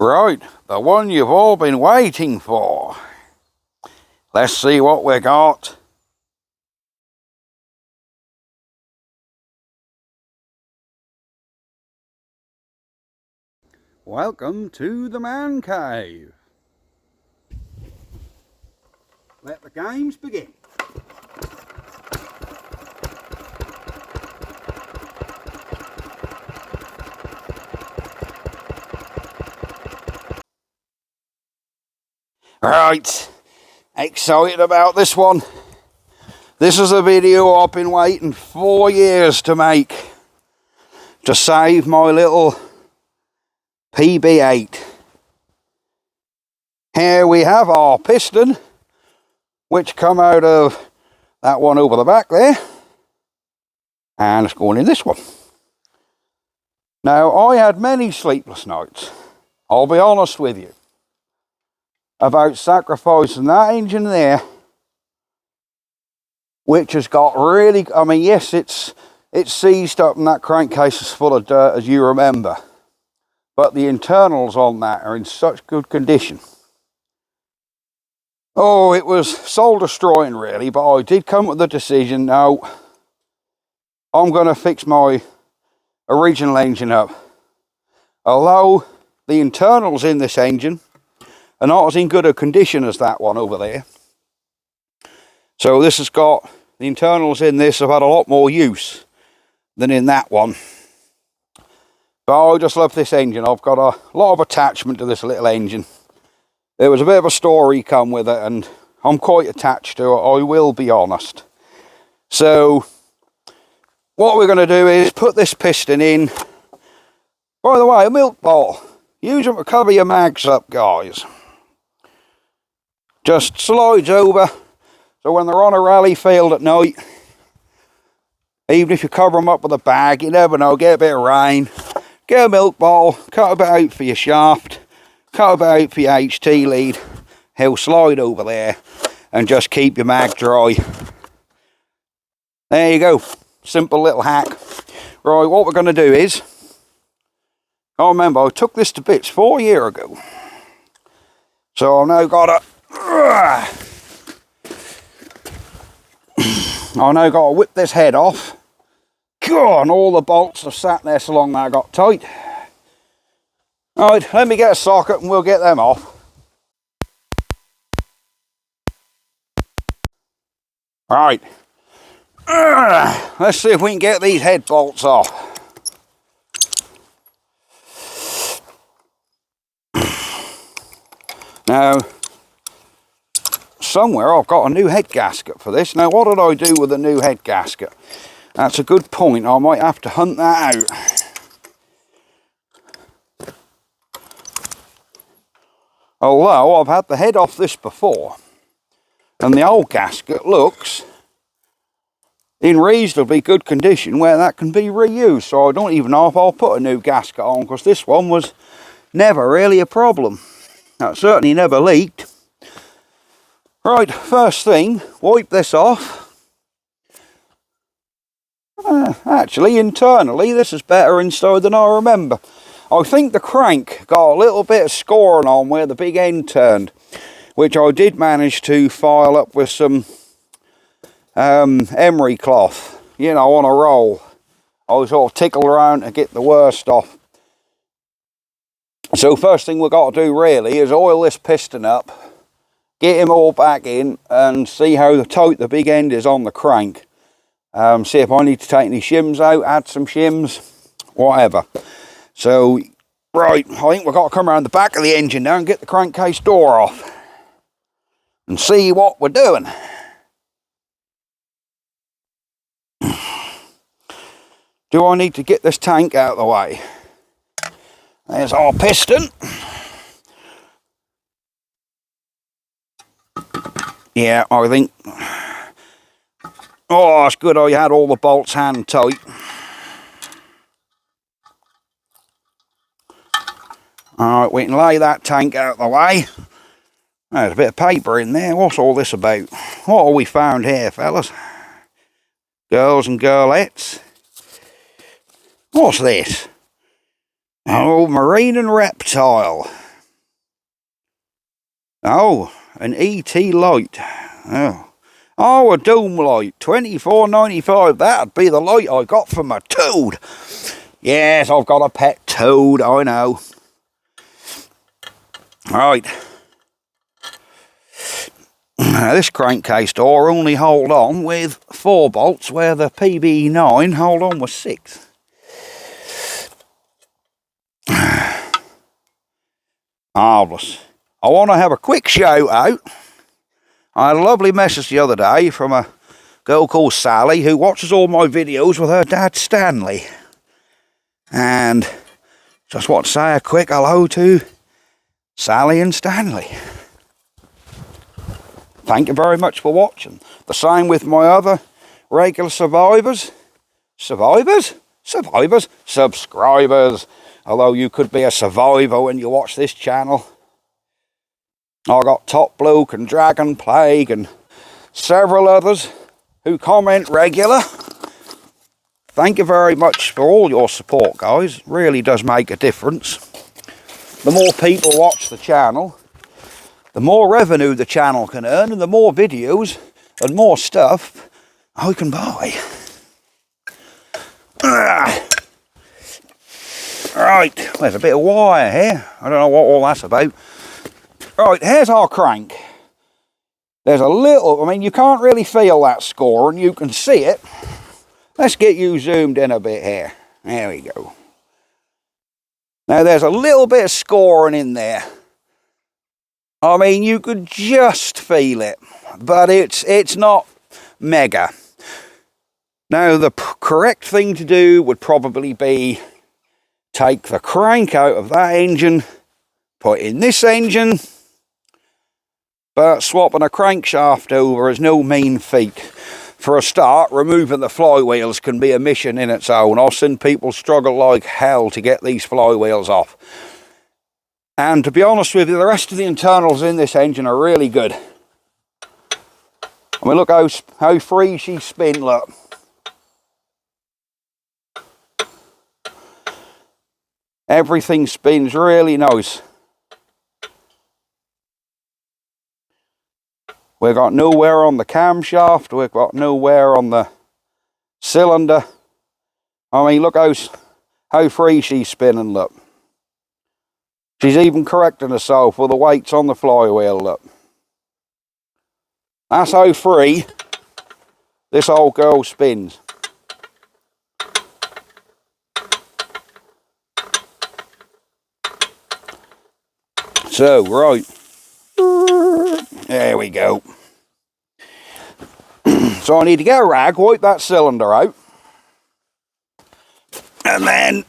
Right, the one you've all been waiting for. Let's see what we got. Welcome to the man cave. Let the games begin. Right, excited about this one. This is a video I've been waiting 4 years to make, to save my little PB8. Here we have our piston, which come out of that one over the back there, and it's going in this one. Now, I had many sleepless nights, I'll be honest with you, about sacrificing that engine there, which has got really, I mean, yes, it's seized up and that crankcase is full of dirt, as you remember, but the internals on that are in such good condition. Oh, it was soul destroying really, but I did come with the decision, no, I'm going to fix my original engine up. Although the internals in this engine are not as in good a condition as that one over there. So this has got, the internals in this have had a lot more use than in that one. But I just love this engine. I've got a lot of attachment to this little engine. There was a bit of a story come with it and I'm quite attached to it, I will be honest. So what we're going to do is put this piston in. By the way, a milk bottle. Use them to cover your mags up, guys. Just slides over, so when they're on a rally field at night, even if you cover them up with a bag, you never know, get a bit of rain, get a milk bottle, cut a bit out for your shaft, cut a bit out for your HT lead, he'll slide over there and just keep your mag dry. There you go, simple little hack. Right, what we're going to do is, I remember I took this to bits 4 years ago, so I've now got to whip this head off. God, and all the bolts have sat there so long that I got tight. Alright, let me get a socket and we'll get them off. Right. Let's see if we can get these head bolts off. Now, somewhere I've got a new head gasket for this. Now, what did I do with the new head gasket? That's a good point. I might have to hunt that out. Although I've had the head off this before, and the old gasket looks in reasonably good condition where that can be reused. So I don't even know if I'll put a new gasket on, because this one was never really a problem. That certainly never leaked. Right, first thing, wipe this off. Actually, internally, this is better inside than I remember. I think the crank got a little bit of scoring on where the big end turned, which I did manage to file up with some emery cloth, you know, on a roll. I was sort of tickled around to get the worst off. So first thing we've got to do really is oil this piston up, get him all back in and see how tight the big end is on the crank. See if I need to take any shims out, add some shims, whatever. So, right, I think we've got to come around the back of the engine now and get the crankcase door off and see what we're doing. Do I need to get this tank out of the way? There's our piston. Yeah, I think... Oh, it's good I had all the bolts hand tight. Alright, we can lay that tank out of the way. There's a bit of paper in there. What's all this about? What have we found here, fellas? Girls and girlettes. What's this? Oh, marine and reptile. Oh, an ET light. Oh, a doom light. $24.95. That'd be the light I got for my toad. Yes, I've got a pet toad, I know. Right. Now, this crankcase door only hold on with 4 bolts, where the PB9 hold on with 6. Marvellous. I want to have a quick shout out. I had a lovely message the other day from a girl called Sally, who watches all my videos with her dad Stanley. And just want to say a quick hello to Sally and Stanley. Thank you very much for watching. The same with my other regular subscribers. Although you could be a survivor when you watch this channel. I got Top Bloke and Dragon Plague and several others who comment regular. Thank you very much for all your support, guys. It really does make a difference. The more people watch the channel, the more revenue the channel can earn, and the more videos and more stuff I can buy. Right, there's a bit of wire here. I don't know what all that's about. Right, here's our crank. There's a little, I mean, you can't really feel that score, and you can see it. Let's get you zoomed in a bit here. There we go. Now, there's a little bit of scoring in there. I mean, you could just feel it, but it's not mega. Now, the correct thing to do would probably be take the crank out of that engine, put in this engine, but swapping a crankshaft over is no mean feat. For a start, removing the flywheels can be a mission in its own. I've seen people struggle like hell to get these flywheels off. And to be honest with you, the rest of the internals in this engine are really good. I mean, look how free she spins, look. Everything spins really nice. We've got no wear on the camshaft. We've got no wear on the cylinder. I mean, look how free she's spinning, look. She's even correcting herself with the weights on the flywheel, look. That's how free this old girl spins. So, right. There we go. So I need to get a rag, wipe that cylinder out. And then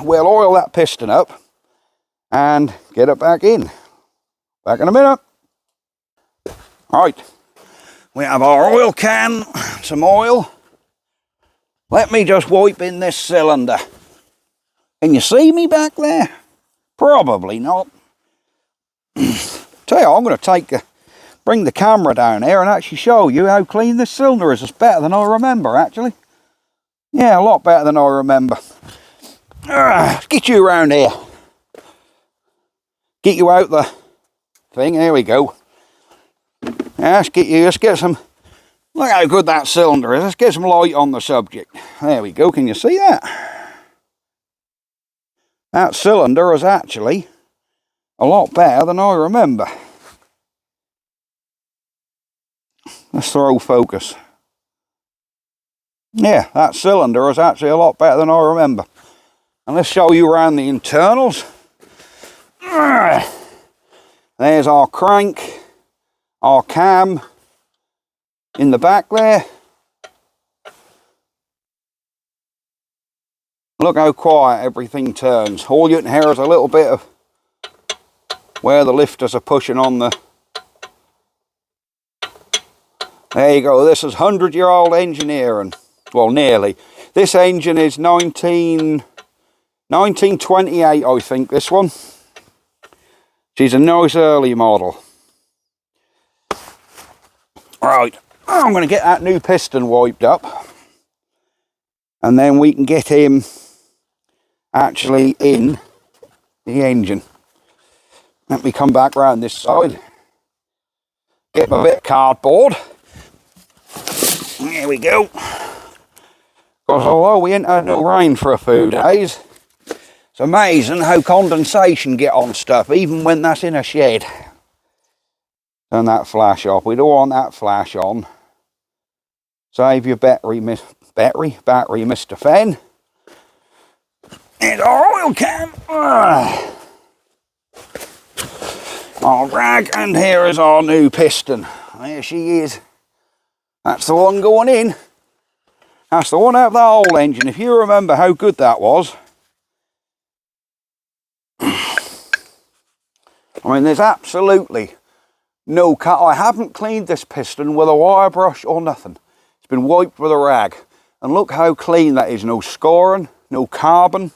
we'll oil that piston up and get it back in. Back in a minute. Right. We have our oil can, some oil. Let me just wipe in this cylinder. Can you see me back there? Probably not. Tell you, I'm going to bring the camera down here and actually show you how clean this cylinder is. It's better than I remember, actually. Yeah, a lot better than I remember. Get you around here. Get you out the thing. Here we go. Yeah, let's get some. Look how good that cylinder is. Let's get some light on the subject. There we go. Can you see that? That cylinder is actually a lot better than I remember. Let's throw focus. Yeah, that cylinder is actually a lot better than I remember. And let's show you around the internals. There's our crank, our cam in the back there. Look how quiet everything turns. All you can hear is a little bit of where the lifters are pushing on the... There you go. This is 100-year-old engineering. Well, nearly. This engine is 1928, I think, this one. She's a nice early model. Right. I'm going to get that new piston wiped up. And then we can get him actually in the engine. Let me come back round this side. Get my bit of cardboard. There we go. Because although we ain't had no rain for a few days, it's amazing how condensation get on stuff, even when that's in a shed. Turn that flash off. We don't want that flash on. Save your battery, Mr. Fenn. And our oil can. Our rag, and here is our new piston. There she is. That's the one going in. That's the one out of the old engine. If you remember how good that was. I mean, there's absolutely no cut. I haven't cleaned this piston with a wire brush or nothing. It's been wiped with a rag. And look how clean that is. No scoring, no carbon,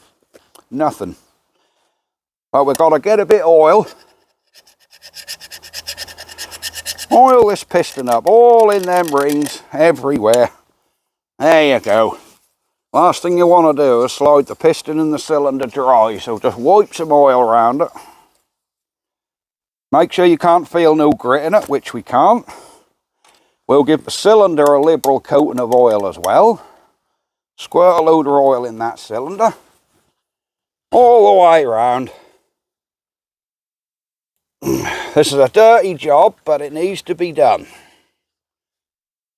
nothing. But we've got to get a bit of oil. Oil this piston up, all in them rings, everywhere. There you go. Last thing you want to do is slide the piston in the cylinder dry, so just wipe some oil around it. Make sure you can't feel no grit in it, which we can't. We'll give the cylinder a liberal coating of oil as well. Squirt a load of oil in that cylinder. All the way around. This is a dirty job, but it needs to be done.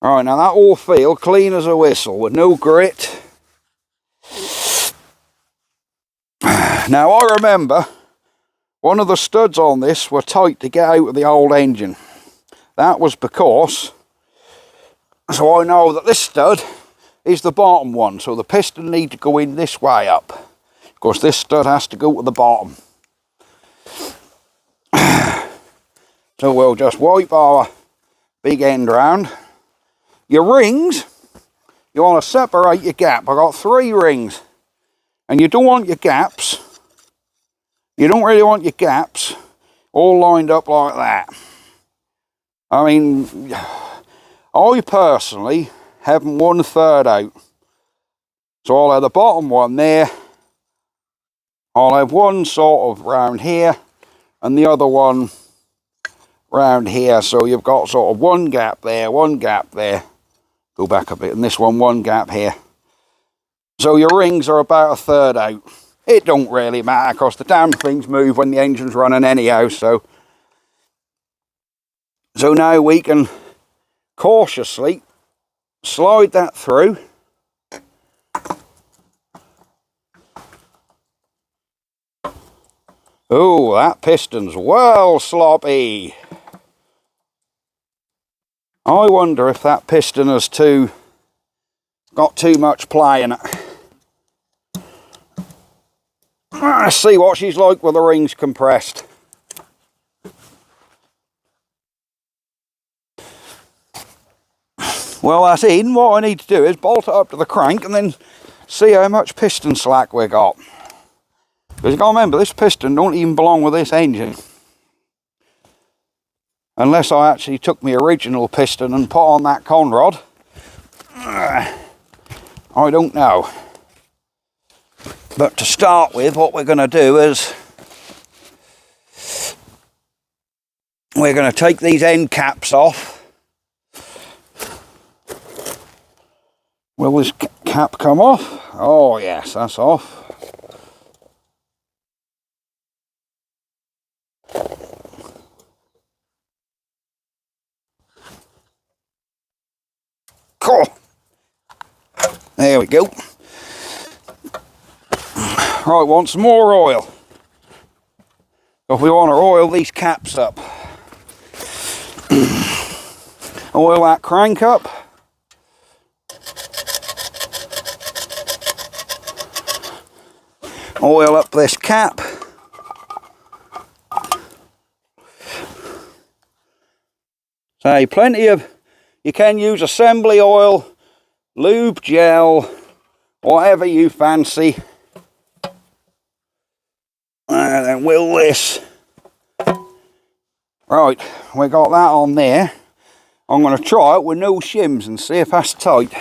Right, now that will feel clean as a whistle with no grit. Now I remember one of the studs on this were tight to get out of the old engine. That was because, so I know that this stud is the bottom one, so the piston needs to go in this way up. Of course, this stud has to go to the bottom. So we'll just wipe our big end round. Your rings, you want to separate your gap. I've got 3 rings. And you don't want your gaps, you don't really want your gaps all lined up like that. I mean, I personally have them 1/3 out. So I'll have the bottom one there. I'll have one sort of round here and the other one round here. So you've got sort of one gap there, one gap there. Go back a bit, and this one gap here. So your rings are about 1/3 out. It don't really matter because the damn things move when the engine's running anyhow. So now we can cautiously slide that through. Oh, that piston's well sloppy. I wonder if that piston has got too much play in it. Let's see what she's like with the rings compressed. Well, that's in. What I need to do is bolt it up to the crank and then see how much piston slack we got. Because you got to remember, this piston don't even belong with this engine. Unless I actually took my original piston and put on that conrod. I don't know. But to start with, what we're going to do is we're going to take these end caps off. Will this cap come off? Oh yes, that's off. Cool. There we go. Right, want some more oil. If we want to oil these caps up. Oil that crank up. Oil up this cap. So plenty of, you can use assembly oil, lube gel, whatever you fancy. And then will this. Right, we got that on there. I'm going to try it with no shims and see if that's tight.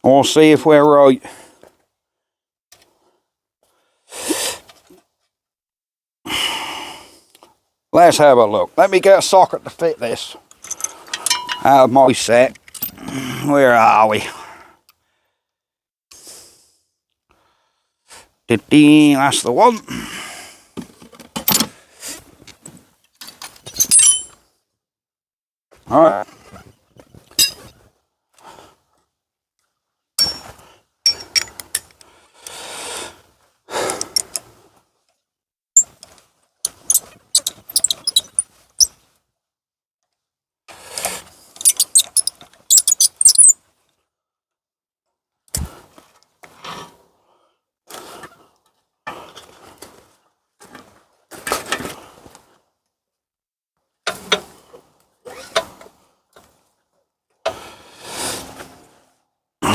Or see if we're right. Let's have a look. Let me get a socket to fit this out of my set. Where are we? That's the one. All right.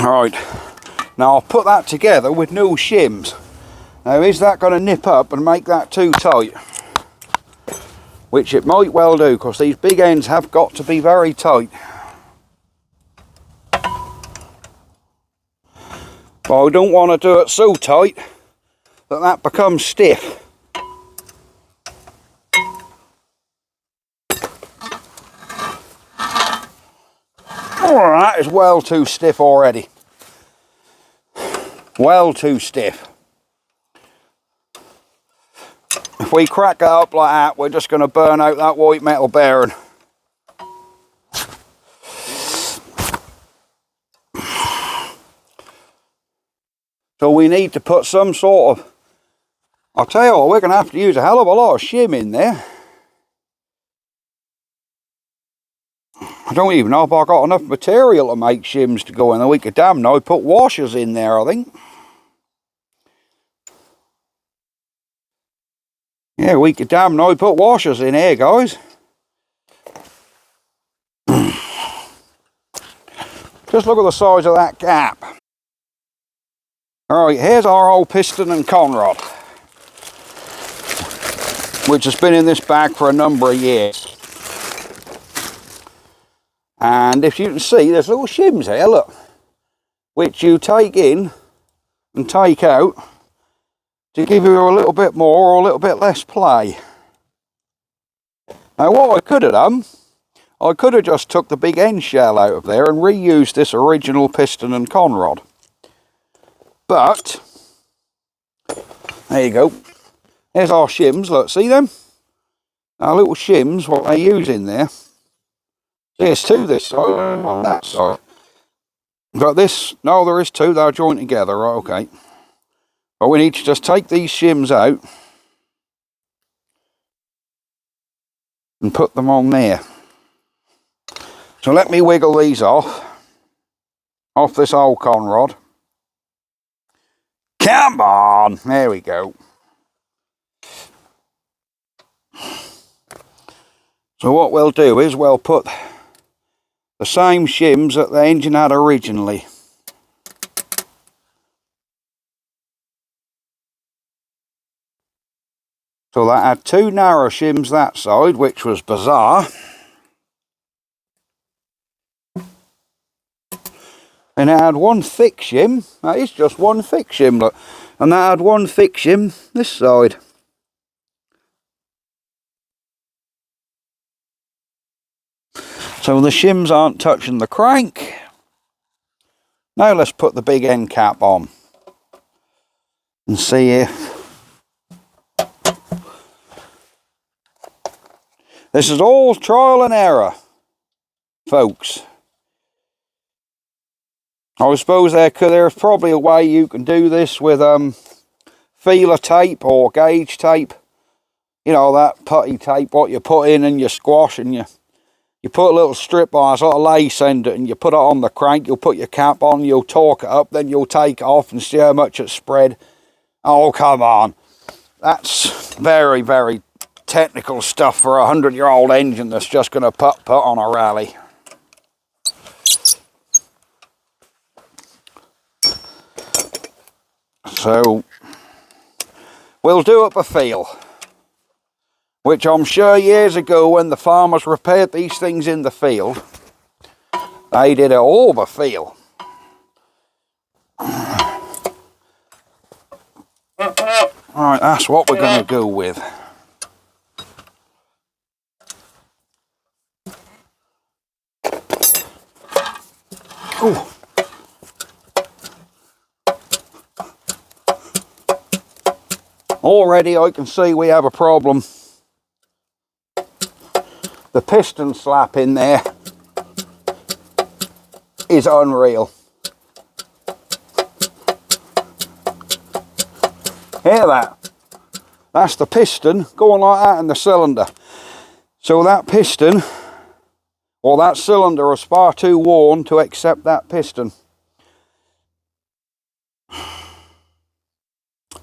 Right, now I'll put that together with new shims. Now is that going to nip up and make that too tight? Which it might well do, because these big ends have got to be very tight. But I don't want to do it so tight that that becomes stiff. Oh, that is well too stiff already. Well too stiff. If we crack it up like that, we're just going to burn out that white metal bearing. So we need to put some sort of, I'll tell you what, we're going to have to use a hell of a lot of shim in there. I don't even know if I've got enough material to make shims to go in there. We could damn no put washers in there, I think. Yeah, we could damn no put washers in here, guys. Just look at the size of that gap. Alright, here's our old piston and conrod, which has been in this bag for a number of years. And if you can see, there's little shims here, look, which you take in and take out to give you a little bit more or a little bit less play. Now what I could have done, I could have just took the big end shell out of there and reused this original piston and conrod. But, there you go. Here's our shims, look, see them? Our little shims, what they use in there. There's two this side, on that side. But this, no, there is two, they're joined together, right, okay. But we need to just take these shims out and put them on there. So let me wiggle these off this old conrod. Come on, there we go. So what we'll do is we'll put the same shims that the engine had originally. So that had two narrow shims that side, which was bizarre. And it had one thick shim, that is just one thick shim, look. And that had one thick shim this side. So the shims aren't touching the crank. Now let's put the big end cap on and see if... This is all trial and error, folks. I suppose there's probably a way you can do this with feeler tape or gauge tape. You know, that putty tape, what you put in and you squash and you put a little strip on, a sort of lace end it, and you put it on the crank, you'll put your cap on, you'll torque it up, then you'll take it off and see how much it's spread. Oh, come on. That's very, very technical stuff for a 100-year-old engine that's just going to put on a rally. So we'll do up a feel, which I'm sure years ago when the farmers repaired these things in the field, they did it all by feel. Alright, that's what we're going to go with. Already I can see we have a problem. The piston slap in there is unreal. Hear that? That's the piston going like that in the cylinder. So that piston, or that cylinder, is far too worn to accept that piston.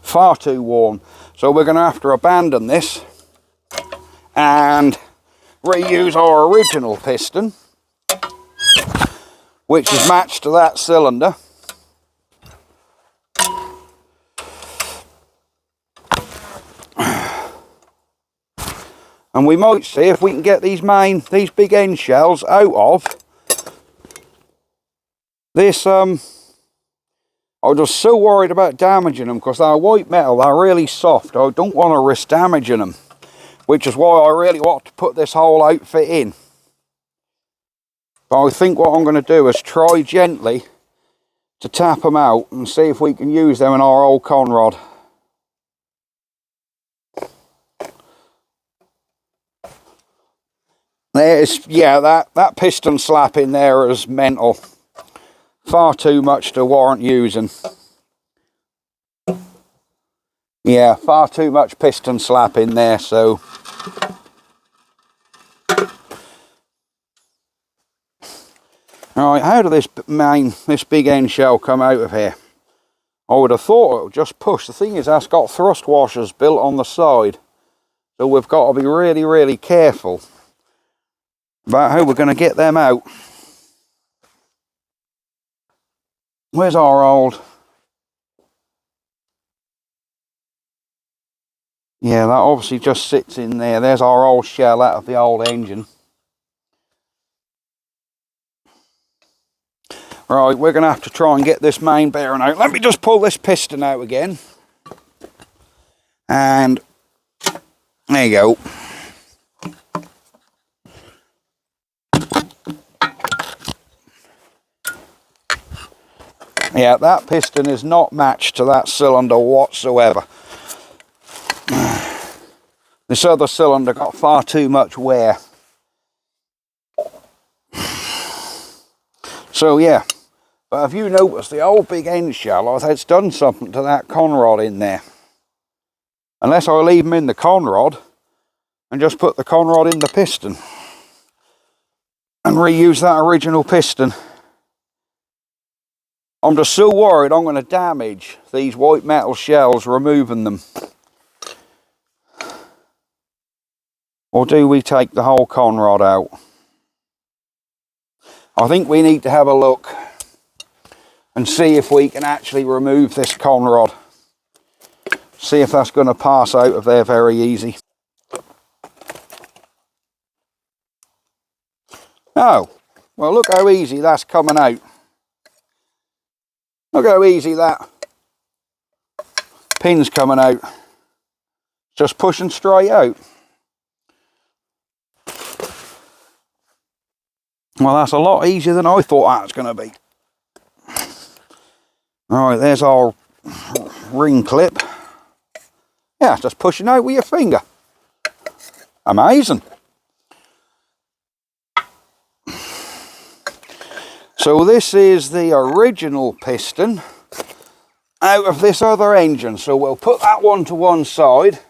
Far too worn. So we're going to have to abandon this and reuse our original piston, which is matched to that cylinder. And we might see if we can get these big end shells out of this. I'm just so worried about damaging them because they're white metal, they're really soft. I don't want to risk damaging them, which is why I really want to put this whole outfit in. But I think what I'm going to do is try gently to tap them out and see if we can use them in our old conrod. There's, yeah, that piston slap in there is mental. Far too much to warrant using. Yeah, far too much piston slap in there, so. Alright, how did this big end shell come out of here? I would have thought it would just push. The thing is, that's got thrust washers built on the side. So we've got to be really, really careful about how we're going to get them out. Where's our old... Yeah, that obviously just sits in there. There's our old shell out of the old engine. Right, we're going to have to try and get this main bearing out. Let me just pull this piston out again. And there you go. Yeah, that piston is not matched to that cylinder whatsoever. This other cylinder got far too much wear. So yeah, but have you noticed the old big end shell? It's done something to that conrod in there. Unless I leave them in the conrod and just put the conrod in the piston and reuse that original piston. I'm just so worried I'm going to damage these white metal shells removing them. Or do we take the whole conrod out? I think we need to have a look and see if we can actually remove this conrod. See if that's going to pass out of there very easy. Oh, well, look how easy that's coming out. Look how easy that pin's coming out. Just pushing straight out. Well, that's a lot easier than I thought that was going to be. Alright, there's our ring clip. Yeah, just pushing out with your finger. Amazing. So this is the original piston out of this other engine. So we'll put that one to one side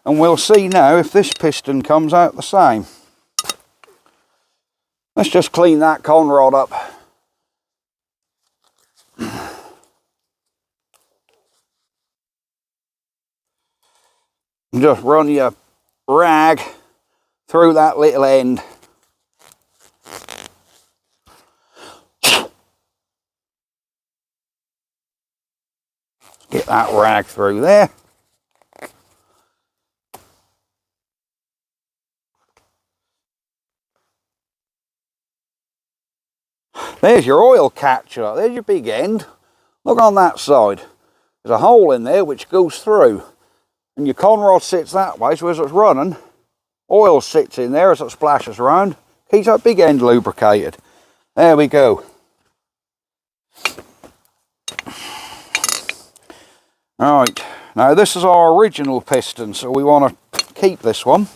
and we'll see now if this piston comes out the same. Let's just clean that conrod up. And just run your rag through that little end. Get that rag through there. There's your oil catcher. There's your big end. Look on that side. There's a hole in there which goes through. And your conrod sits that way, so as it's running, oil sits in there as it splashes around. Keeps that big end lubricated. There we go. Right, Now this is our original piston, so we want to keep this one.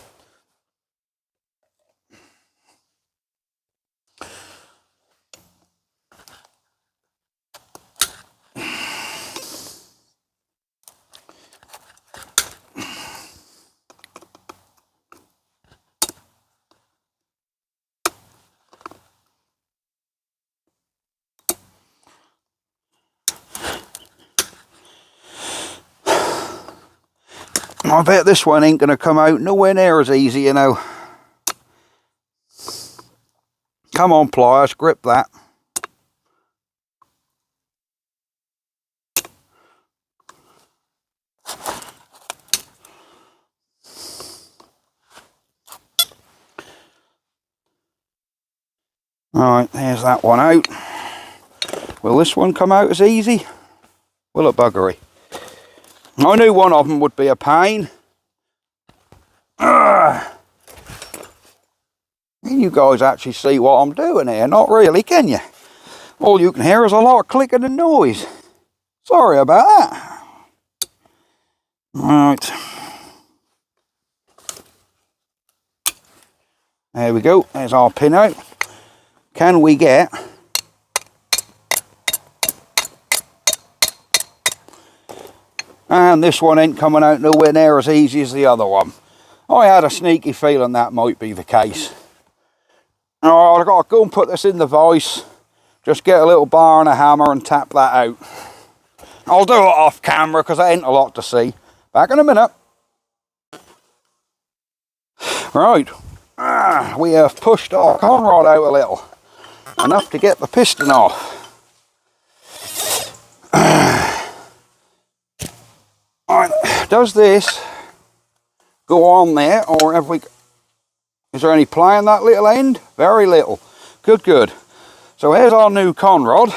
I bet this one ain't going to come out nowhere near as easy, you know. Come on, pliers, grip that. Alright, there's that one out. Will this one come out as easy? Will it, buggery? I knew one of them would be a pain. Can you guys actually see what I'm doing here? Not really, can you? All you can hear is a lot of clicking and noise. Sorry about that. Right. There we go. There's our pin out. Can we get... And this one ain't coming out nowhere near as easy as the other one. I had a sneaky feeling that might be the case. Alright, I've got to go and put this in the vise. Just get a little bar and a hammer and tap that out. I'll do it off camera because there ain't a lot to see. Back in a minute. Right. We have pushed our conrod out a little. Enough to get the piston off. Right, does this go on there, or have we... Is there any play in that little end? Very little. Good, good. So here's our new conrod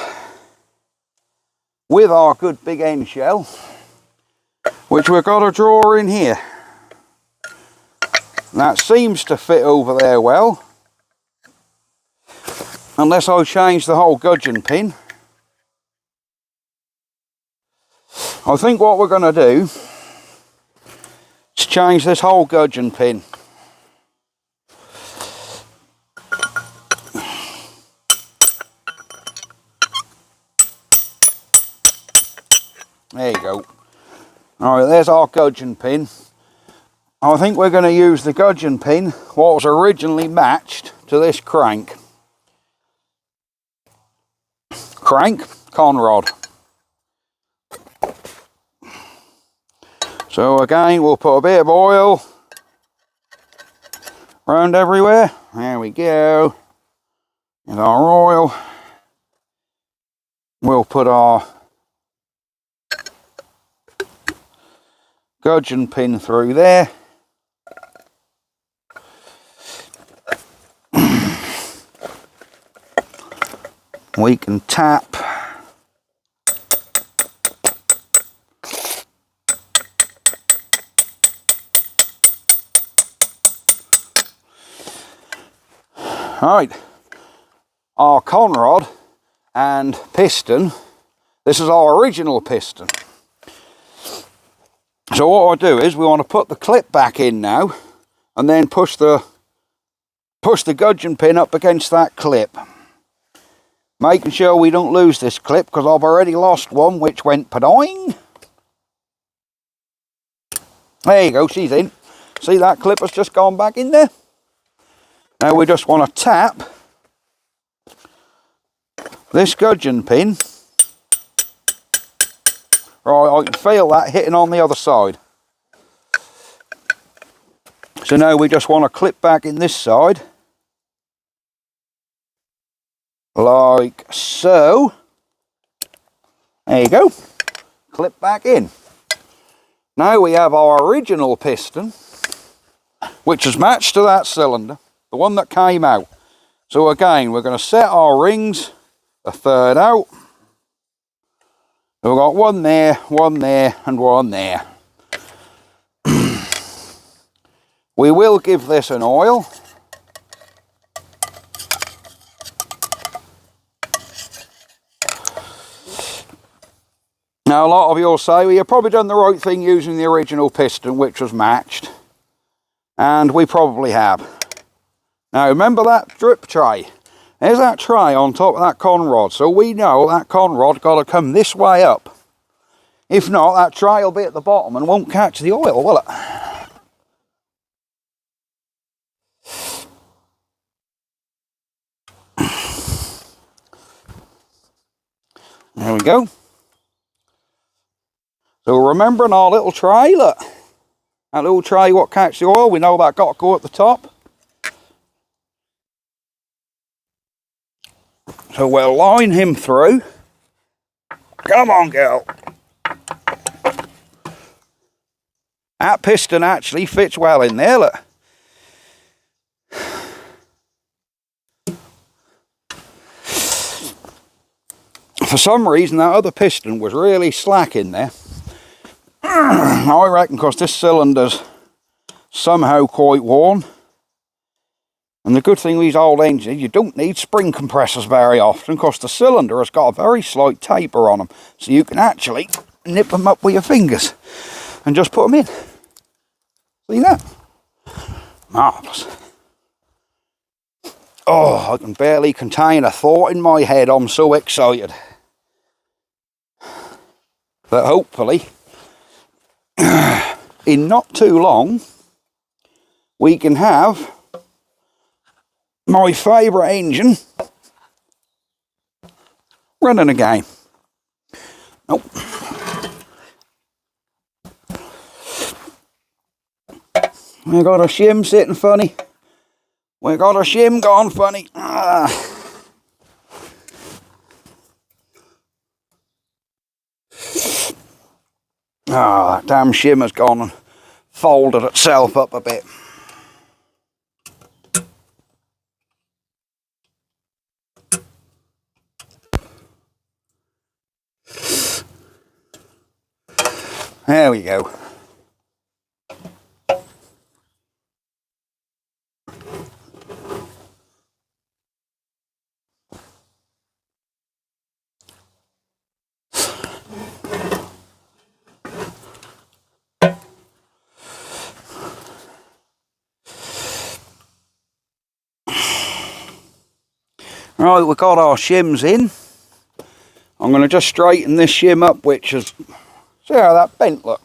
with our good big end shell, which we've got to draw in here. That seems to fit over there well, unless I change the whole gudgeon pin. I think what we're going to do is change this whole gudgeon pin. There you go. Alright, there's our gudgeon pin. I think we're going to use the gudgeon pin, what was originally matched to this crank. Crank, conrod. So again, we'll put a bit of oil around everywhere. There we go. There's our oil. We'll put our gudgeon pin through there. We can tap. Right, our conrod and piston, this is our original piston. So what I do is we want to put the clip back in now and then push the gudgeon pin up against that clip. Making sure we don't lose this clip because I've already lost one which went padoing. There you go, she's in. See, that clip has just gone back in there. Now we just want to tap this gudgeon pin. Right, I can feel that hitting on the other side. So now we just want to clip back in this side. Like so. There you go. Clip back in. Now we have our original piston, which is matched to that cylinder, the one that came out. So again, we're going to set our rings a third out. So we've got one there, and one there. We will give this an oil. Now a lot of you'll say, well, you've probably done the right thing using the original piston, which was matched. And we probably have. Now remember that drip tray? There's that tray on top of that con rod. So we know that con rod got to come this way up. If not, that tray will be at the bottom and won't catch the oil, will it? There we go. So remembering our little tray, look. That little tray what catch the oil, we know that got to go at the top. So we'll line him through. Come on, girl. That piston actually fits well in there, look. For some reason, that other piston was really slack in there. I reckon because this cylinder's somehow quite worn. And the good thing with these old engines, you don't need spring compressors very often because the cylinder has got a very slight taper on them. So you can actually nip them up with your fingers and just put them in. See that? Marvellous. Oh, I can barely contain a thought in my head. I'm so excited. But hopefully, in not too long, we can have my favourite engine running again. Nope. We got a shim sitting funny. We got a shim gone funny. That damn shim has gone and folded itself up a bit. There we go. Right, we've got our shims in. I'm going to just straighten this shim up, which is, see how that bent, look.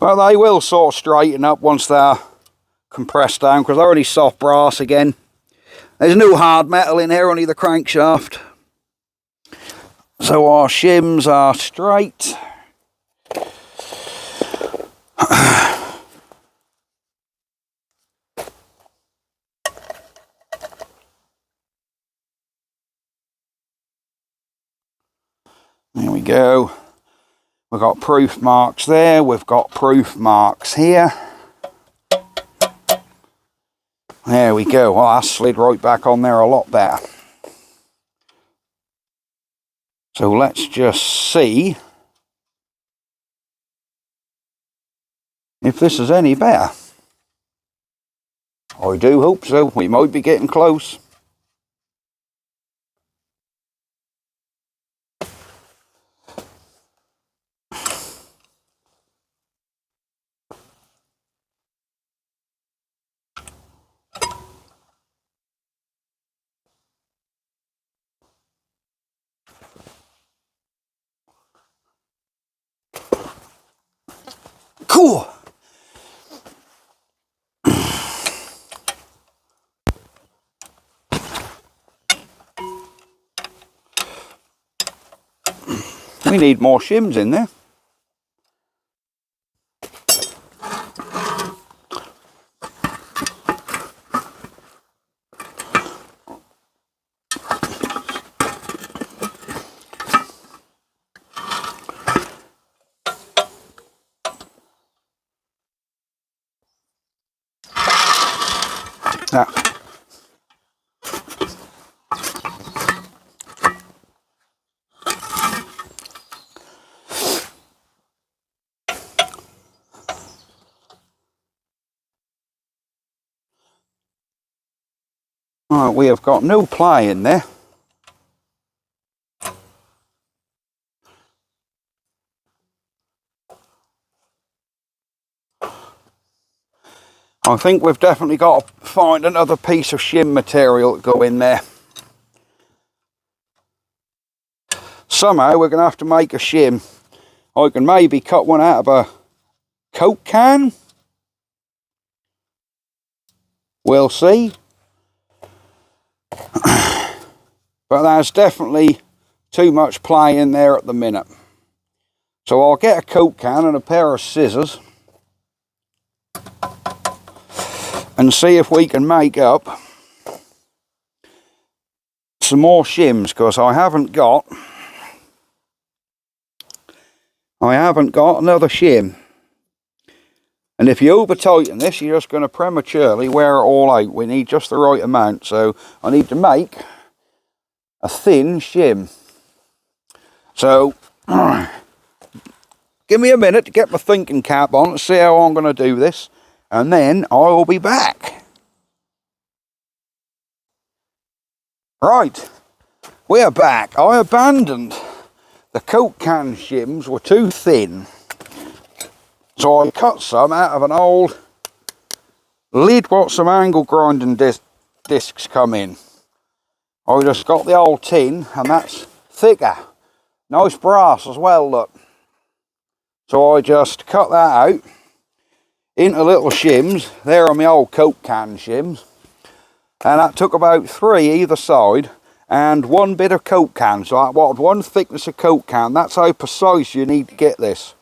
Well, they will sort of straighten up once they're compressed down, because they're only soft brass again. There's no hard metal in here, only the crankshaft. So our shims are straight. There we go. We've got proof marks there. We've got proof marks here. There we go. Well, that slid right back on there a lot better. So let's just see if this is any better. I do hope so. We might be getting close. Cool. We need more shims in there. Now, right, we have got no ply in there, I think we've definitely got to find another piece of shim material to go in there. Somehow we're going to have to make a shim. I can maybe cut one out of a Coke can. We'll see. But there's definitely too much play in there at the minute. So I'll get a Coke can and a pair of scissors and see if we can make up some more shims, because I haven't got another shim. And if you over tighten this, you're just going to prematurely wear it all out. We need just the right amount. So I need to make a thin shim. So give me a minute to get my thinking cap on to see how I'm going to do this, and then I will be back. Right, we are back. I abandoned the Coke can shims, were too thin. So I cut some out of an old lid what some angle grinding discs come in. I just got the old tin, and that's thicker. Nice brass as well, look. So I just cut that out into little shims. There are my old Coke can shims. And that took about 3 either side, and 1 bit of Coke can. So I wanted 1 thickness of Coke can. That's how precise you need to get this.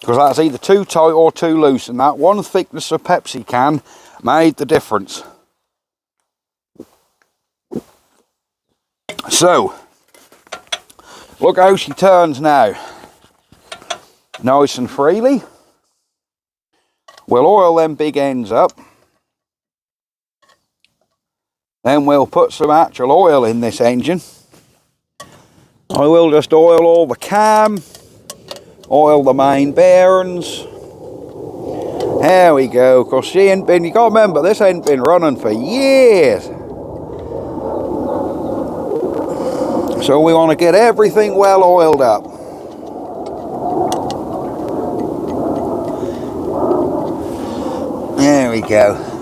Because that's either too tight or too loose, and that 1 thickness of Pepsi can made the difference. So, look how she turns now. Nice and freely. We'll oil them big ends up. Then we'll put some actual oil in this engine. I will just oil all the cam, oil the main bearings. There we go, because she ain't been, you got to remember, this ain't been running for years. So we want to get everything well oiled up. There we go.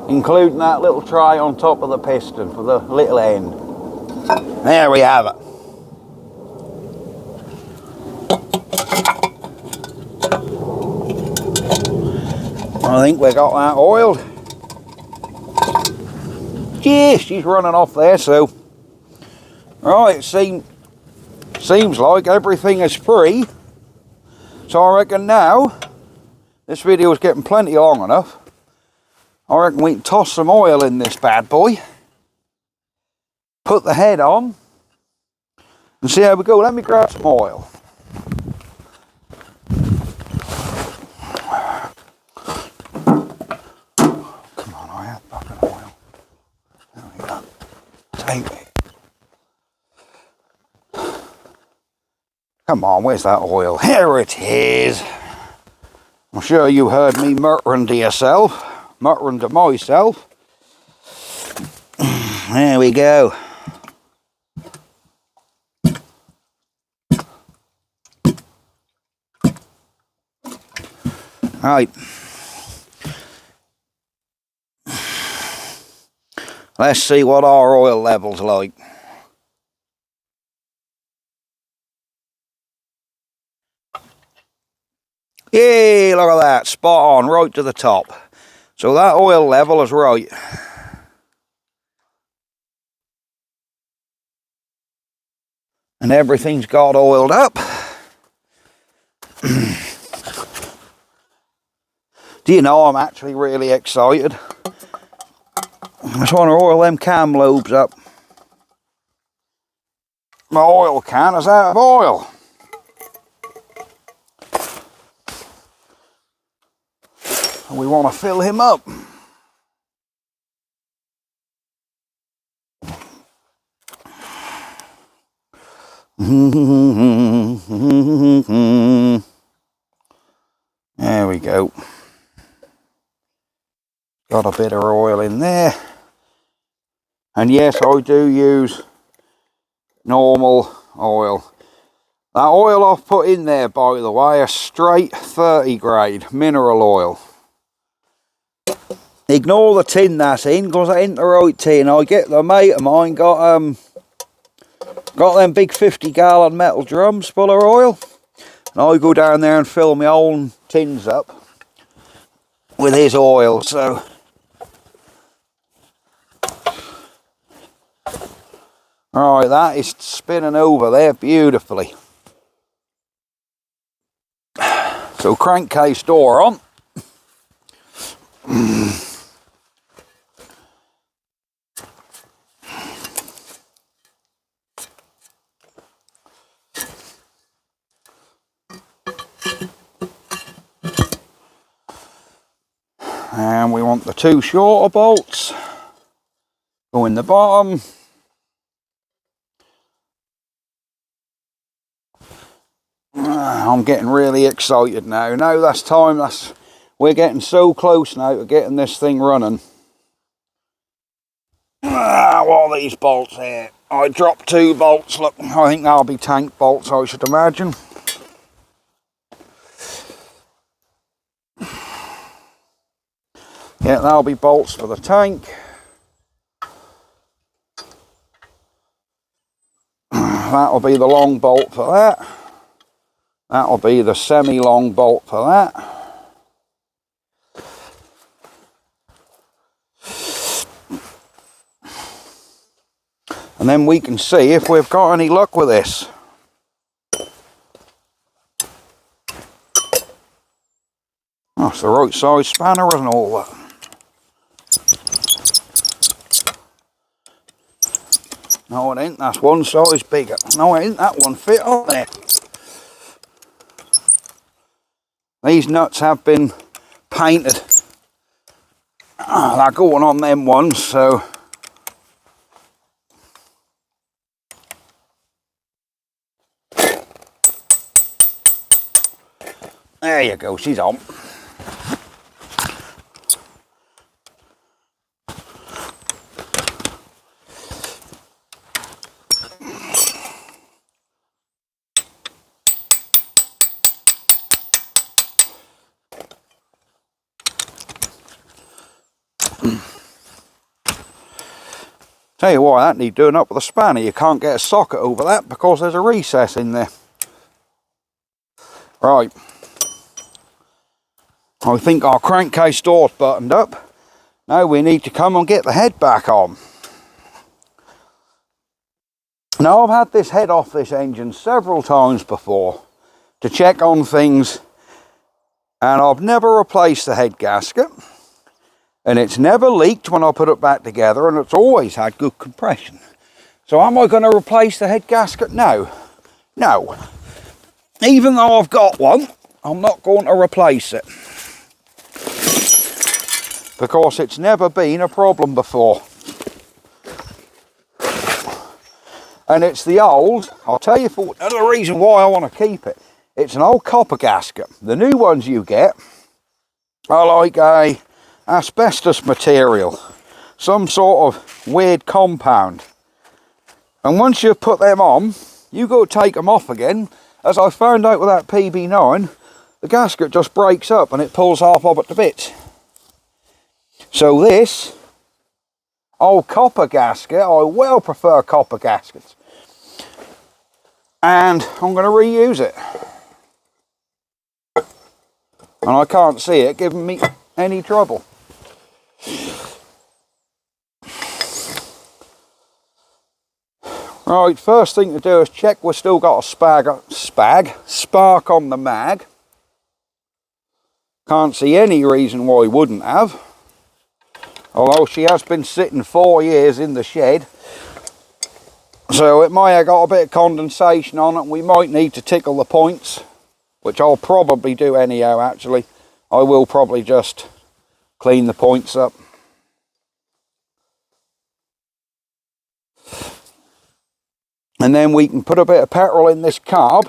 Including that little tray on top of the piston for the little end. There we have it. I think we got that oiled. Yeah, she's running off there, so right, it seems like everything is free. So I reckon now this video is getting plenty long enough. I reckon we can toss some oil in this bad boy, put the head on, and see how we go. Let me grab some oil. Come on, I have fucking oil. There we go. Take it. Come on, where's that oil? Here it is. I'm sure you heard me muttering to yourself. Muttering to myself. There we go. Right. Let's see what our oil level's like. Yay, look at that. Spot on, right to the top. So that oil level is right. And everything's got oiled up. Do you know, I'm actually really excited. I just want to oil them cam lobes up. My oil can is out of oil. And we want to fill him up. There we go. Got a bit of oil in there. And yes, I do use normal oil. That oil I've put in there, by the way, a straight 30 grade mineral oil. Ignore the tin that's in, because that ain't the right tin. I get the mate of mine got them big 50-gallon metal drums full of oil, and I go down there and fill my own tins up with his oil. So alright, that is spinning over there beautifully. So crankcase door on. And we want the two shorter bolts go in the bottom. I'm getting really excited now. Now that's time. We're getting so close now to getting this thing running. What are these bolts here? I dropped 2 bolts. Look, I think that'll be tank bolts, I should imagine. Yeah, that'll be bolts for the tank. That'll be the long bolt for that. That'll be the semi-long bolt for that. And then we can see if we've got any luck with this. Oh, it's the right size spanner and all that. No, it ain't. That's one size bigger. No, it ain't. That one fit on there. These nuts have been painted. They're going on them ones, so. There you go, she's on. Tell you what, that need doing up with a spanner. You can't get a socket over that because there's a recess in there. Right. I think our crankcase door's buttoned up. Now we need to come and get the head back on. Now I've had this head off this engine several times before to check on things, and I've never replaced the head gasket. And it's never leaked when I put it back together, and it's always had good compression. So am I going to replace the head gasket? No. No. Even though I've got one, I'm not going to replace it. Because it's never been a problem before. And it's the old, I'll tell you for another reason why I want to keep it. It's an old copper gasket. The new ones you get are like a asbestos material, some sort of weird compound, and once you put them on, you go to take them off again. As I found out with that PB9, the gasket just breaks up and it pulls half of it to bits. So this old copper gasket, I well prefer copper gaskets, and I'm going to reuse it, and I can't see it giving me any trouble. Right, first thing to do is check we've still got a spark on the mag. Can't see any reason why we wouldn't have. Although she has been sitting 4 years in the shed. So it might have got a bit of condensation on it, and we might need to tickle the points. Which I'll probably do anyhow, actually. I will probably just clean the points up. And then we can put a bit of petrol in this carb.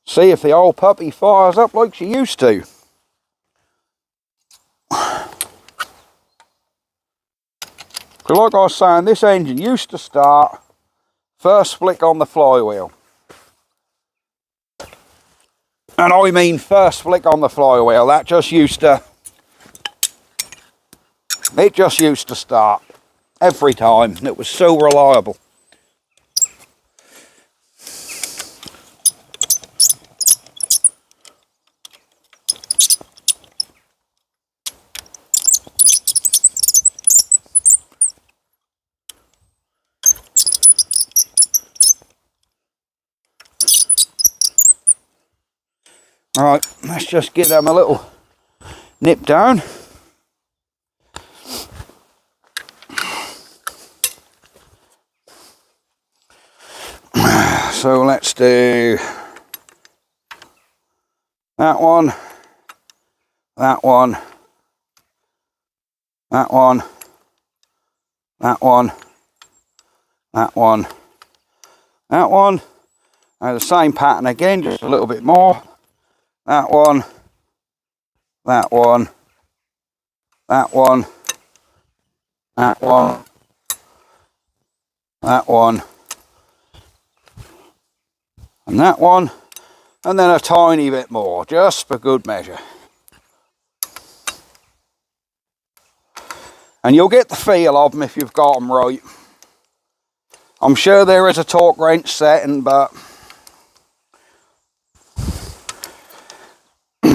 See if the old puppy fires up like she used to. So like I was saying, this engine used to start First flick on the flywheel. And I mean first flick on the flywheel. That just used to... It just used to start. Every time. It was so reliable. Right, let's just give them a little nip down. So let's do that one, that one, that one, that one, that one, that one, and the same pattern again, just a little bit more. That one, that one, that one, that one, that one, and that one, and then a tiny bit more, just for good measure. And you'll get the feel of them if you've got them right. I'm sure there is a torque wrench setting, but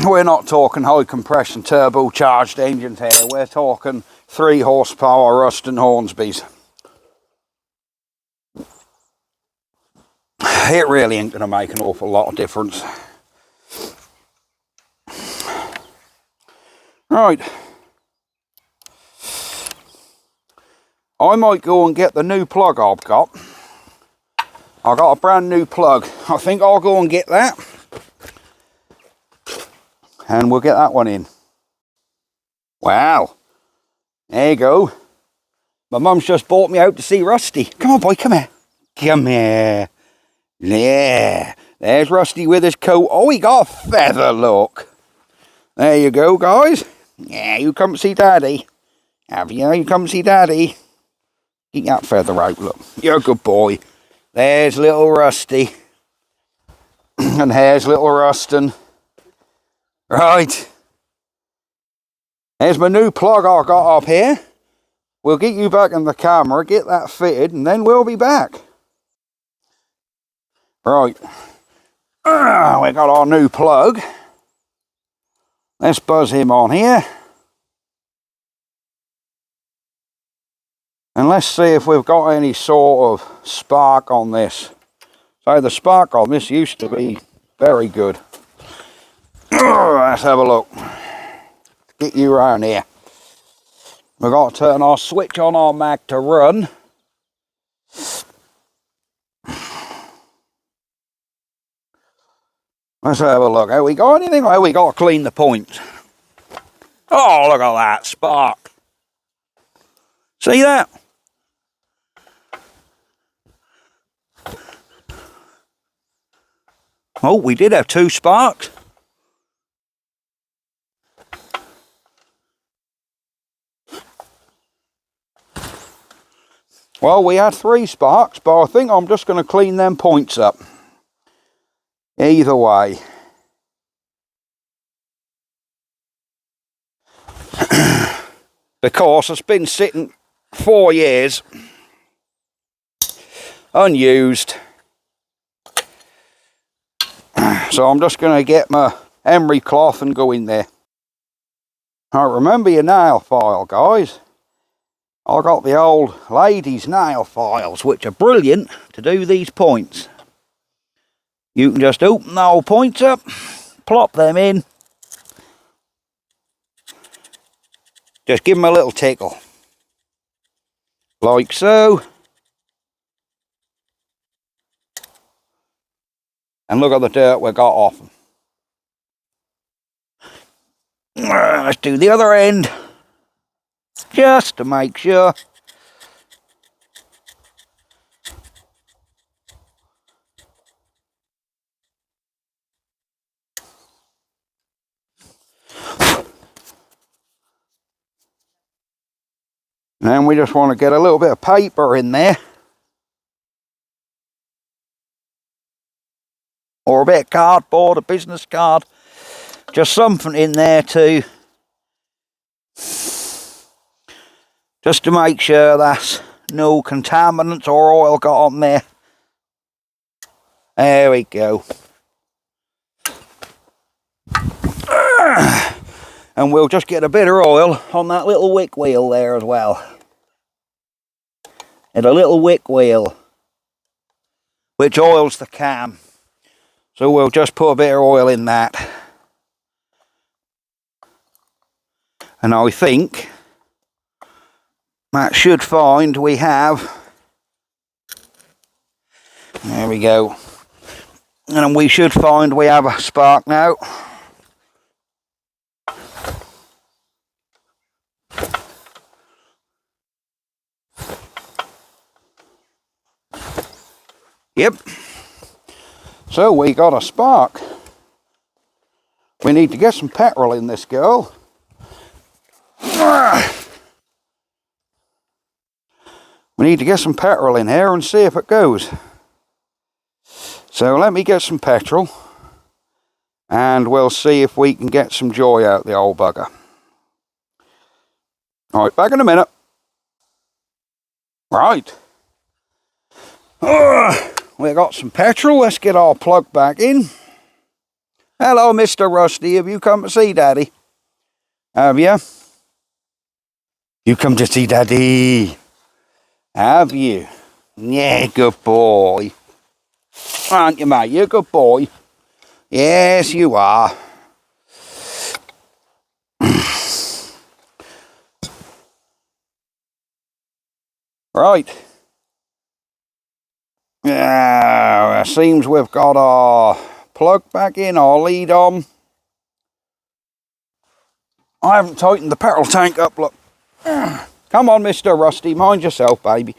we're not talking high compression turbocharged engines here. We're talking 3 horsepower Ruston Hornsbys. It really ain't going to make an awful lot of difference. Right. I might go and get the new plug I've got. I've got a brand new plug. I think I'll go and get that. And we'll get that one in. Wow. There you go. My mum's just brought me out to see Rusty. Come on, boy, come here. Come here. Yeah. There's Rusty with his coat. Oh, he got a feather, look. There you go, guys. Yeah, you come to see Daddy. Have you? You come to see Daddy. Keep that feather out, look. You're a good boy. There's little Rusty. And here's little Ruston. Right. There's my new plug I got up here. We'll get you back in the camera, get that fitted, and then we'll be back. Right. We got our new plug. Let's buzz him on here. And let's see if we've got any sort of spark on this. So the spark on this used to be very good. Let's have a look. Get you around here. We've got to turn our switch on our mag to run. Let's have a look. Have we got anything? Oh, we got to clean the points. Oh, look at that spark. See that? Oh, we did have 2 sparks. Well, we had 3 sparks, but I think I'm just going to clean them points up. Either way. Because it's been sitting 4 years unused. So I'm just going to get my emery cloth and go in there. Now remember your nail file, guys. I got the old ladies' nail files, which are brilliant to do these points. You can just open the old points up, plop them in. Just give them a little tickle. Like so. And look at the dirt we got off them. Let's do the other end. Just to make sure. And then we just want to get a little bit of paper in there. or a bit of cardboard, a business card, just something in there to just to make sure that's no contaminants or oil got on there. There we go. And we'll just get a bit of oil on that little wick wheel there as well. And a little wick wheel which oils the cam. So we'll just put a bit of oil in that. And I think that should find we have, there we go. And we should find we have a spark now. Yep. So we got a spark. We need to get some petrol in this girl. We need to get some petrol in here and see if it goes. So let me get some petrol and we'll see if we can get some joy out of the old bugger. Alright, back in a minute. Right. We got some petrol. Let's get our plug back in. Hello, Mr. Rusty. Have you come to see Daddy? Have you? You come to see Daddy? Have you? Yeah, good boy. Aren't you, mate? You're a good boy. Yes, you are. Right. Yeah, it seems we've got our plug back in, our lead on. I haven't tightened the petrol tank up, look. Come on, Mr. Rusty, mind yourself, baby.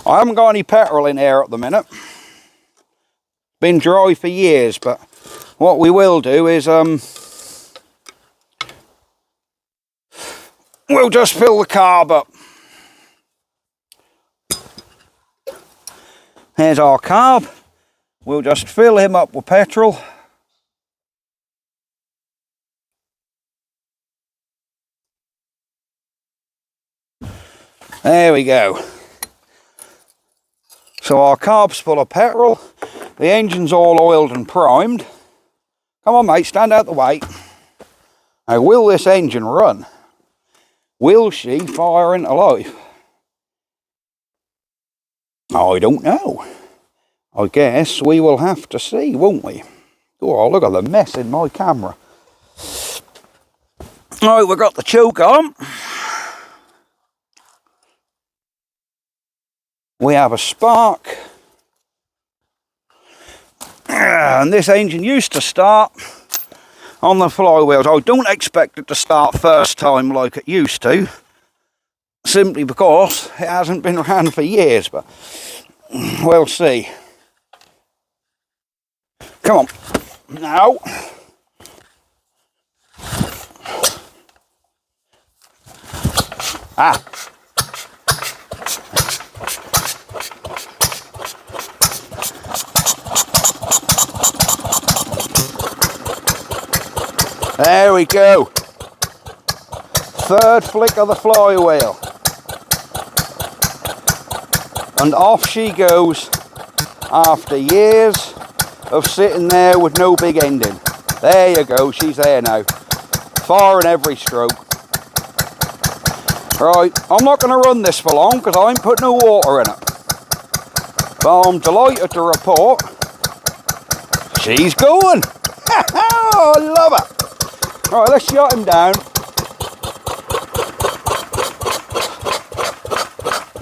I haven't got any petrol in here at the minute. Been dry for years, but what we will do is we'll just fill the carb up. Here's our carb. We'll just fill him up with petrol. There we go. So our carb's full of petrol. The engine's all oiled and primed. Come on, mate, stand out the way. Now, will this engine run? Will she fire into life? I don't know. I guess we will have to see, won't we? Oh, look at the mess in my camera. Right, we've got the choke on. We have a spark. And this engine used to start on the flywheels. I don't expect it to start first time like it used to, simply because it hasn't been around for years, but we'll see. Come on. Now. Ah. There we go. Third flick of the flywheel. And off she goes after years of sitting there with no big ending. There you go, she's there now. Firing every stroke. Right, I'm not going to run this for long because I ain't put no water in it. But I'm delighted to report she's going. I love it. Right, let's shut him down.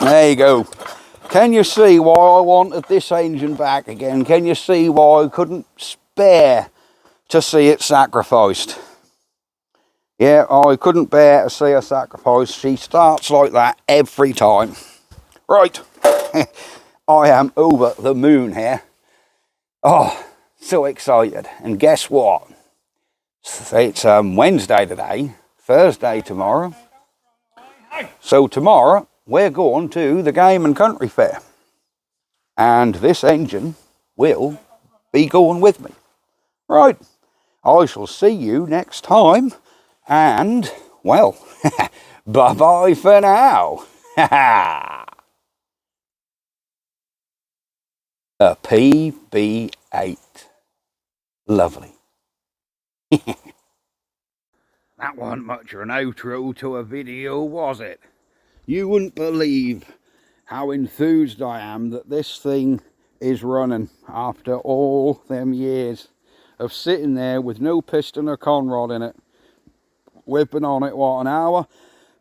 There you go. Can you see why I wanted this engine back again? Can you see why I couldn't bear to see it sacrificed? Yeah, I couldn't bear to see her sacrificed. She starts like that every time. Right. I am over the moon here. Oh, so excited. And guess what? It's Wednesday today, Thursday tomorrow. So tomorrow we're going to the Game and Country Fair. and this engine will be going with me. Right, I shall see you next time, and, well, bye-bye for now. A PB8. Lovely. That wasn't much of an outro to a video, was it? You wouldn't believe how enthused I am that this thing is running after all them years of sitting there with no piston or conrod in it. We've been on it, what, an hour?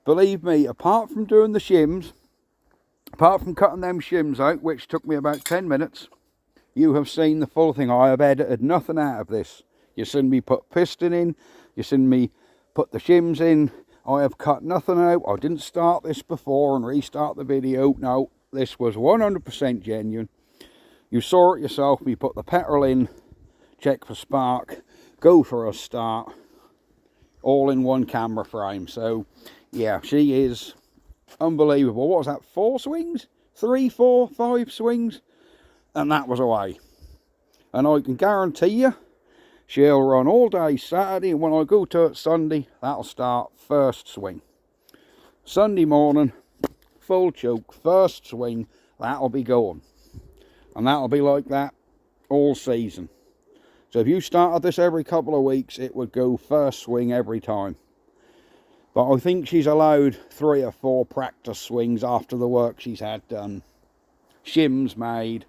Believe me, apart from doing the shims, apart from cutting them shims out, which took me about 10 minutes, you have seen the full thing. I have edited nothing out of this. You've seen me put piston in, you've seen me put the shims in. I have cut nothing out. I didn't start this before and restart the video. No, this was 100% genuine. You saw it yourself. Me put the petrol in, check for spark, go for a start, all in one camera frame. So yeah, she is unbelievable. What was that, 4 swings? 3, 4, 5 swings? And that was away. And I can guarantee you, she'll run all day Saturday, and when I go to it Sunday, that'll start first swing. Sunday morning, full choke, first swing, that'll be going. And that'll be like that all season. So if you started this every couple of weeks, it would go first swing every time. But I think she's allowed 3 or 4 practice swings after the work she's had done. Shims made.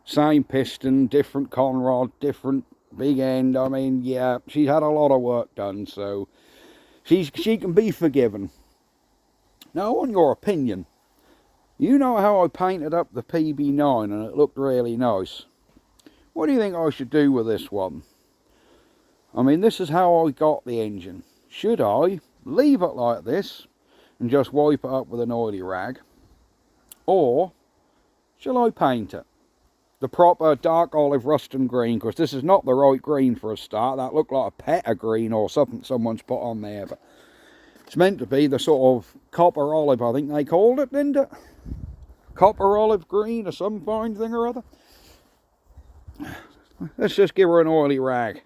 Same piston, different conrod, different big end. I mean, yeah, she's had a lot of work done, so she can be forgiven. Now, on your opinion, you know how I painted up the PB9 and it looked really nice. What do you think I should do with this one? I mean, this is how I got the engine. Should I leave it like this and just wipe it up with an oily rag? Or shall I paint it? The proper dark olive Ruston green, because this is not the right green for a start. That looked like a petter green or something someone's put on there, but it's meant to be the sort of copper olive, I think they called it, didn't it? Copper olive green or some fine thing or other. Let's just give her an oily rag.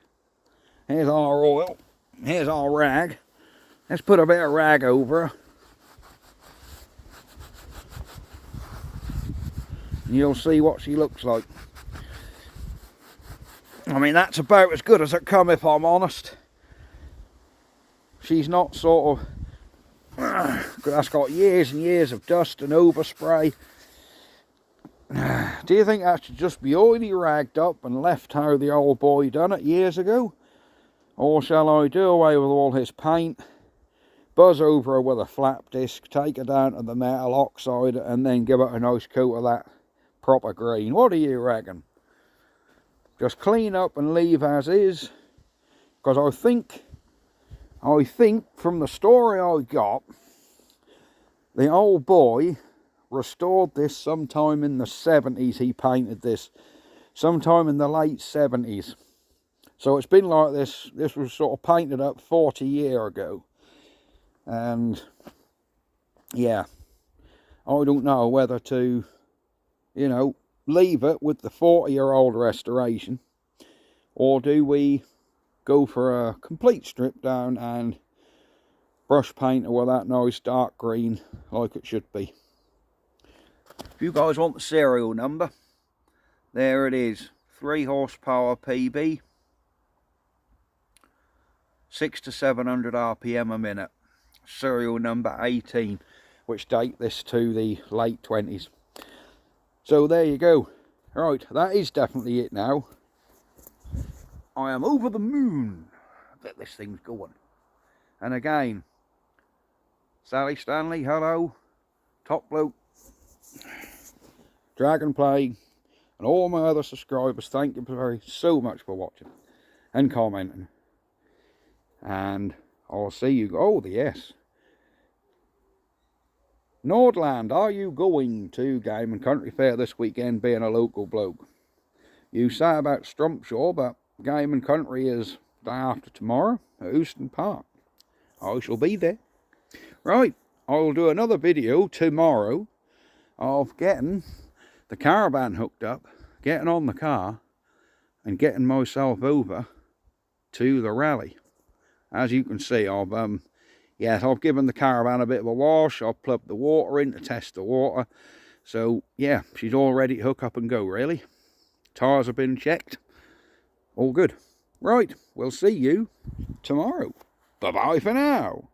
Here's our oil, here's our rag. Let's put a bit of rag over her. You'll see what she looks like. I mean, that's about as good as it come, if I'm honest. She's not sort of... that's got years and years of dust and overspray. Do you think that should just be oily ragged up and left how the old boy done it years ago? Or shall I do away with all his paint, buzz over her with a flap disc, take her down to the metal, oxide it, and then give it a nice coat of that proper green? What do you reckon? Just clean up and leave as is, because I think from the story I got, the old boy restored this sometime in the 70s. He painted this sometime in the late 70s, so it's been like this. This was sort of painted up 40 years ago, and yeah, I don't know whether to, you know, leave it with the 40-year-old restoration, or do we go for a complete strip down and brush paint it with that nice dark green like it should be. If you guys want the serial number, there it is. 3 horsepower PB, 600 to 700 RPM a minute. Serial number 18, which date this to the late 20s. So there you go. Right, that is definitely it now. I am over the moon that this thing's going. And again, Sally Stanley, hello. Top Bloke, Dragon Plague, and all my other subscribers, thank you so much for watching and commenting. And I'll see you. Oh, yes. Nordland, are you going to Game and Country Fair this weekend, being a local bloke? You say about Strumpshaw, but Game and Country is day after tomorrow at Ruston Park. I shall be there. Right, I'll do another video tomorrow of getting the caravan hooked up, getting on the car, and getting myself over to the rally. As you can see, I've given the caravan a bit of a wash. I've plugged the water in to test the water. So yeah, she's all ready to hook up and go, really. Tyres have been checked. All good. Right, we'll see you tomorrow. Bye-bye for now.